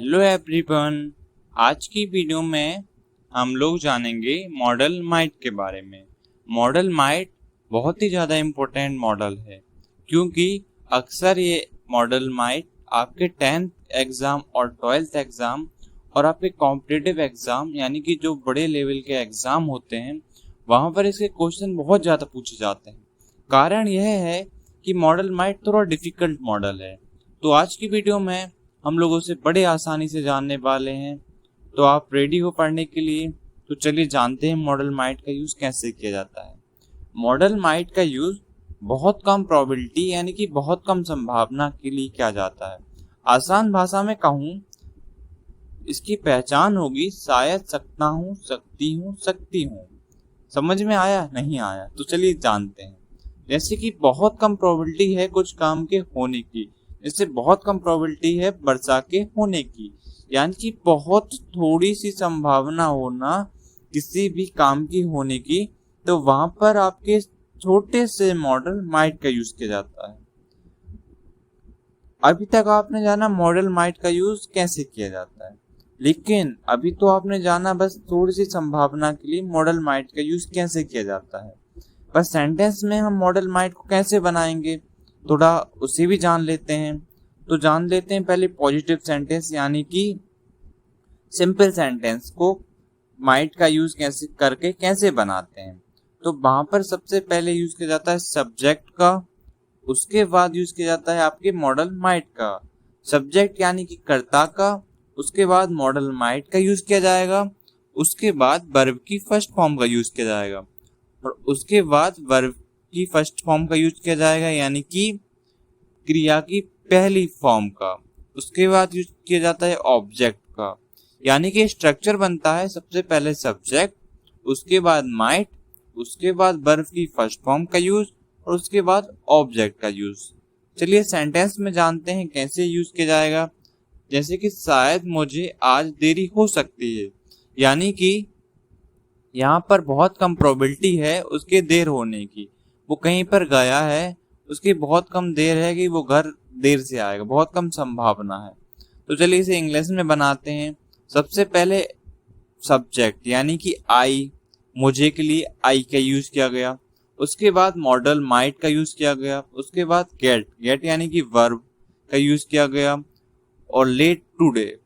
Hello everyone. आज की video में हम लोग जानेंगे मॉडल माइट के बारे में। मॉडल माइट बहुत ही ज़्यादा इम्पोर्टेंट मॉडल है, क्योंकि अक्सर ये मॉडल माइट आपके 10th एग्ज़ाम और 12th एग्ज़ाम और आपके कॉम्पिटिटिव एग्ज़ाम यानी कि जो बड़े लेवल के एग्ज़ाम होते हैं वहाँ पर इसके क्वेश्चन बहुत ज़्यादा पूछे जाते हैं। कारण यह है कि मॉडल माइट थोड़ा डिफ़िकल्ट मॉडल है। तो आज की वीडियो में हम लोग उसे बड़े आसानी से जानने वाले हैं। तो आप रेडी हो पढ़ने के लिए? तो चलिए जानते हैं मॉडल माइट का यूज़ कैसे किया जाता है। मॉडल माइट का यूज़ बहुत कम प्रोबेबिलिटी यानी कि बहुत कम संभावना के लिए किया जाता है। आसान भाषा में कहूँ, इसकी पहचान होगी शायद, सकता हूँ, सकती हूँ, सकती हूँ। समझ में आया? नहीं आया? तो चलिए जानते हैं। जैसे कि बहुत कम प्रोबेबिलिटी है कुछ काम के होने की, इससे बहुत कम प्रोबेबिलिटी है वर्षा के होने की, यानी कि बहुत थोड़ी सी संभावना होना किसी भी काम की होने की। तो वहां पर आपके छोटे से मॉडल माइट का यूज किया जाता है। अभी तक आपने जाना मॉडल माइट का यूज कैसे किया जाता है, लेकिन अभी तो आपने जाना बस थोड़ी सी संभावना के लिए मॉडल माइट का यूज कैसे किया जाता है। बस सेंटेंस में हम मॉडल माइट को कैसे बनाएंगे थोड़ा उसे भी जान लेते हैं। तो जान लेते हैं पहले पॉजिटिव सेंटेंस यानी कि सिंपल सेंटेंस को माइट का यूज कैसे बनाते हैं। तो वहां पर सबसे पहले यूज किया जाता है सब्जेक्ट का, उसके बाद यूज किया जाता है आपके मॉडल माइट का। सब्जेक्ट यानी कि कर्ता का, उसके बाद मॉडल माइट का यूज किया जाएगा, उसके बाद वर्ब की फर्स्ट फॉर्म का यूज किया जाएगा और उसके बाद वर्ब की फर्स्ट फॉर्म का यूज किया जाएगा यानी कि क्रिया की पहली फॉर्म का। उसके बाद यूज किया जाता है ऑब्जेक्ट का, यानी कि स्ट्रक्चर बनता है सबसे पहले सब्जेक्ट, उसके बाद माइट, उसके बाद वर्ब की फर्स्ट फॉर्म का यूज और उसके बाद ऑब्जेक्ट का यूज। चलिए सेंटेंस में जानते हैं कैसे यूज किया जाएगा। जैसे कि शायद मुझे आज देरी हो सकती है, यानी कि यहाँ पर बहुत कम प्रोबेबिलिटी है उसके देर होने की। वो कहीं पर गया है, उसकी बहुत कम देर है कि वो घर देर से आएगा, बहुत कम संभावना है। तो चलिए इसे इंग्लिश में बनाते हैं। सबसे पहले सब्जेक्ट यानी कि आई, मुझे के लिए आई का यूज किया गया। उसके बाद मॉडल माइट का यूज किया गया। उसके बाद गेट यानी कि वर्ब का यूज किया गया। और लेट टुडे,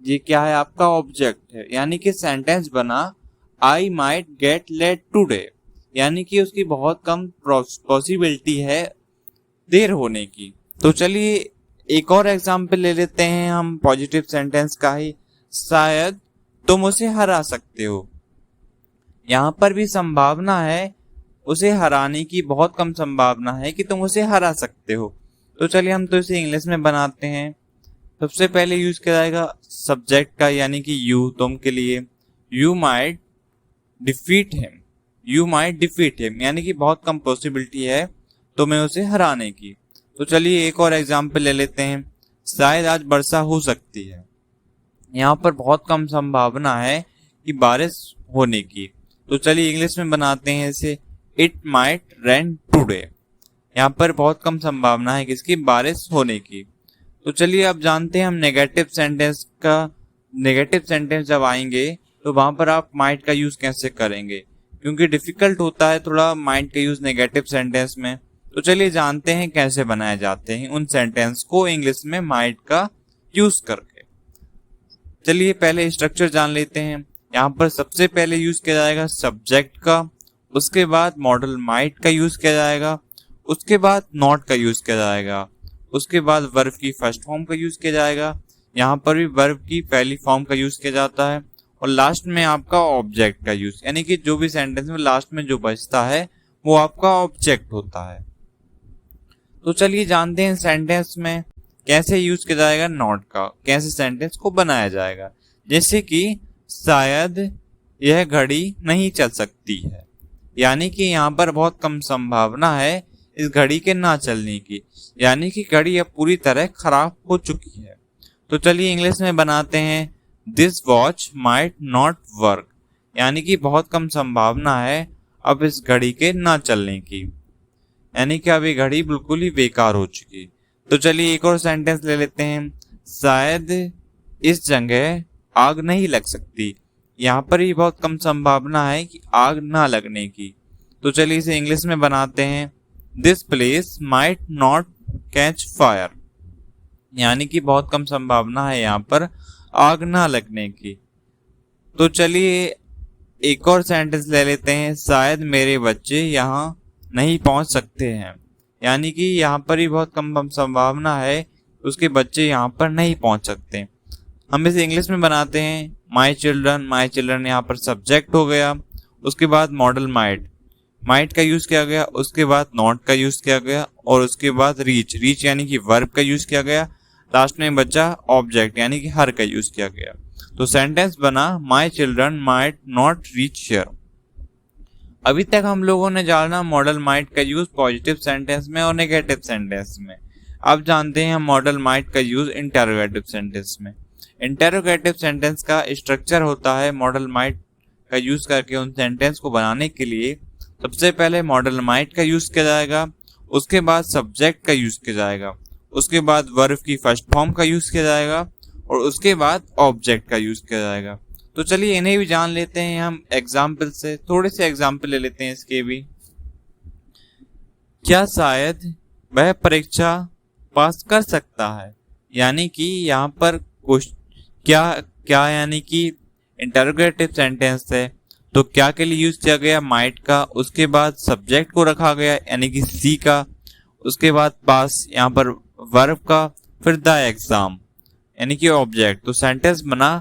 ये क्या है? आपका ऑब्जेक्ट है, यानी कि सेंटेंस बना I might get late today, यानी कि उसकी बहुत कम पॉसिबिलिटी है देर होने की। तो चलिए एक और एग्जाम्पल ले लेते हैं हम पॉजिटिव सेंटेंस का ही। शायद तुम उसे हरा सकते हो, यहाँ पर भी संभावना है उसे हराने की, बहुत कम संभावना है कि तुम उसे हरा सकते हो। तो चलिए हम तो इसे इंग्लिश में बनाते हैं। सबसे पहले यूज किया जाएगा सब्जेक्ट का यानी कि यू, तुम के लिए। You might defeat him, you might defeat him, यानी कि बहुत कम पॉसिबिलिटी है तुम्हें उसे हराने की। तो चलिए एक और एग्जाम्पल ले लेते हैं। शायद आज वर्षा हो सकती है, यहाँ पर बहुत कम संभावना है कि बारिश होने की। तो चलिए इंग्लिश में बनाते हैं इसे। इट माइट रेन टुडे, यहाँ पर बहुत कम संभावना है किसकी? बारिश होने की। तो चलिए अब जानते हैं हम नेगेटिव सेंटेंस का। नेगेटिव सेंटेंस जब आएंगे तो वहां पर आप माइट का यूज कैसे करेंगे, क्योंकि डिफिकल्ट होता है थोड़ा माइट का यूज नेगेटिव सेंटेंस में। तो चलिए जानते हैं कैसे बनाए जाते हैं उन सेंटेंस को इंग्लिश में माइट का यूज करके। चलिए पहले स्ट्रक्चर जान लेते हैं। यहाँ पर सबसे पहले यूज किया जाएगा सब्जेक्ट का, उसके बाद मॉडल माइट का यूज किया जाएगा, उसके बाद नॉट का यूज किया जाएगा, उसके बाद वर्ब की फर्स्ट फॉर्म का यूज किया जाएगा, यहाँ पर भी वर्ब की पहली फॉर्म का यूज किया जाता है, और लास्ट में आपका ऑब्जेक्ट का यूज, यानी कि जो भी सेंटेंस में लास्ट में जो बचता है वो आपका ऑब्जेक्ट होता है। तो चलिए जानते हैं सेंटेंस में कैसे यूज किया जाएगा नॉट का, कैसे सेंटेंस को बनाया जाएगा। जैसे कि शायद यह घड़ी नहीं चल सकती है, यानी कि यहाँ पर बहुत कम संभावना है इस घड़ी के ना चलने की, यानी कि घड़ी अब पूरी तरह खराब हो चुकी है। तो चलिए इंग्लिश में बनाते हैं। This watch might not work, यानी कि बहुत कम संभावना है अब इस घड़ी के ना चलने की, यानी कि अब ये घड़ी बिल्कुल ही बेकार हो चुकी। तो चलिए एक और सेंटेंस ले लेते हैं। शायद इस जगह आग नहीं लग सकती। यहाँ पर ही बहुत कम संभावना है कि आग ना लगने की। तो चलिए इसे इंग्लिश में बनाते हैं। This place might not catch fire, यानी कि बहुत कम संभावना है यहाँ पर आग ना लगने की। तो चलिए एक और सेंटेंस ले लेते हैं। शायद मेरे बच्चे यहाँ नहीं पहुंच सकते हैं, यानी कि यहाँ पर ही बहुत कम संभावना है उसके बच्चे यहाँ पर नहीं पहुंच सकते। हम इसे इंग्लिश में बनाते हैं। माई चिल्ड्रन यहाँ पर सब्जेक्ट हो गया, उसके बाद मॉडल माइट का यूज किया गया, उसके बाद नॉट का यूज किया गया, और उसके बाद रीच यानी कि वर्ब का यूज किया गया। लास्ट में बचा ऑब्जेक्ट यानी कि हर का यूज किया गया। तो सेंटेंस बना my children might not reach here. अभी तक हम लोगों ने जाना मॉडल माइट का यूज पॉजिटिव सेंटेंस में और नेगेटिव सेंटेंस में। अब जानते हैं मॉडल माइट का यूज इंटरोगेटिव सेंटेंस में। इंटरोगेटिव सेंटेंस का स्ट्रक्चर होता है मॉडल माइट का यूज करके उन सेंटेंस को बनाने के लिए सबसे पहले मॉडल माइट का यूज किया जाएगा, उसके बाद सब्जेक्ट का यूज किया जाएगा, उसके बाद वर्ब की फर्स्ट फॉर्म का यूज किया जाएगा, और उसके बाद ऑब्जेक्ट का यूज किया जाएगा। तो चलिए इन्हें भी जान लेते हैं हम एग्जाम्पल से। थोड़े से एग्जाम्पल ले लेते हैं इसके भी। क्या शायद वह परीक्षा पास कर सकता है, यानी कि यहाँ पर क्या यानी कि इंटरोगेटिव सेंटेंस है, तो क्या के लिए यूज किया गया माइट का, उसके बाद सब्जेक्ट को रखा गया यानी कि सी का, उसके बाद पास यहाँ पर वर्ब का, फिर द एग्जाम यानी कि ऑब्जेक्ट। तो सेंटेंस बना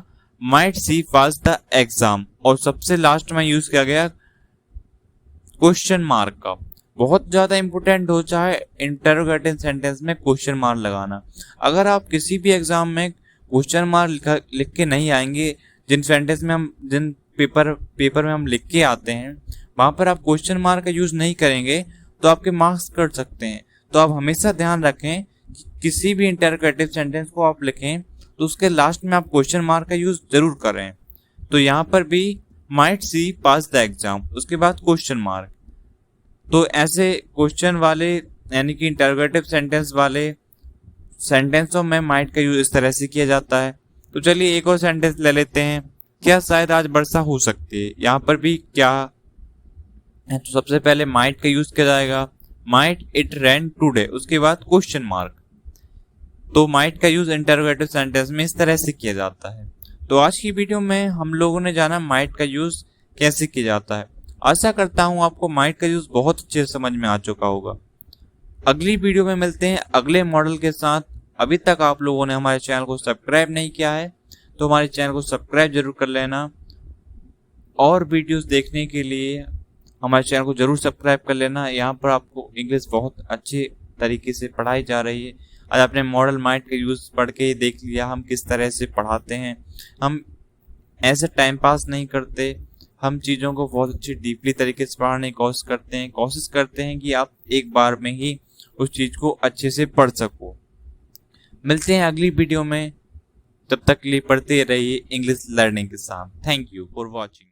might see pass the exam, और सबसे लास्ट में यूज किया गया क्वेश्चन मार्क का। बहुत ज्यादा इंपॉर्टेंट हो चाहे इंटरोगेटिव सेंटेंस में क्वेश्चन मार्क लगाना। अगर आप किसी भी एग्जाम में क्वेश्चन मार्क लिख के नहीं आएंगे, जिन सेंटेंस में हम जिन पेपर में हम लिख के आते हैं वहां पर आप क्वेश्चन मार्क का यूज नहीं करेंगे तो आपके मार्क्स कट सकते हैं। तो आप हमेशा ध्यान रखें कि किसी भी इंटरोगेटिव सेंटेंस को आप लिखें तो उसके लास्ट में आप क्वेश्चन मार्क का यूज जरूर करें। तो यहाँ पर भी might see pass the exam, उसके बाद क्वेश्चन मार्क। तो ऐसे क्वेश्चन वाले यानी कि इंटरोगेटिव सेंटेंस वाले सेंटेंसों में माइट का यूज इस तरह से किया जाता है। तो चलिए एक और सेंटेंस ले लेते हैं। क्या शायद आज वर्षा हो सकती है, यहाँ पर भी क्या है, तो सबसे पहले माइट का यूज किया जाएगा, माइट इट रेन टुडे, उसके बाद क्वेश्चन मार्क। तो माइट का यूज इंटरोगेटिव सेंटेंस में इस तरह से किया जाता है। तो आज की वीडियो में हम लोगों ने जाना माइट का यूज कैसे किया जाता है। आशा करता हूं आपको माइट का यूज बहुत अच्छे से समझ में आ चुका होगा। अगली वीडियो में मिलते हैं अगले मॉडल के साथ। अभी तक आप लोगों ने हमारे चैनल को सब्सक्राइब नहीं किया है तो हमारे चैनल को सब्सक्राइब जरूर कर लेना, और वीडियोस देखने के लिए हमारे चैनल को जरूर सब्सक्राइब कर लेना। यहाँ पर आपको इंग्लिश बहुत अच्छे तरीके से पढ़ाई जा रही है। आज आपने मॉडल माइट का यूज पढ़ के देख लिया हम किस तरह से पढ़ाते हैं। हम ऐसे टाइम पास नहीं करते, हम चीज़ों को बहुत अच्छी डीपली तरीके से पढ़ाने की कोशिश करते हैं कि आप एक बार में ही उस चीज़ को अच्छे से पढ़ सको। मिलते हैं अगली वीडियो में, तब तक के लिए पढ़ते रहिए इंग्लिश लर्निंग के साथ। Thank you for watching.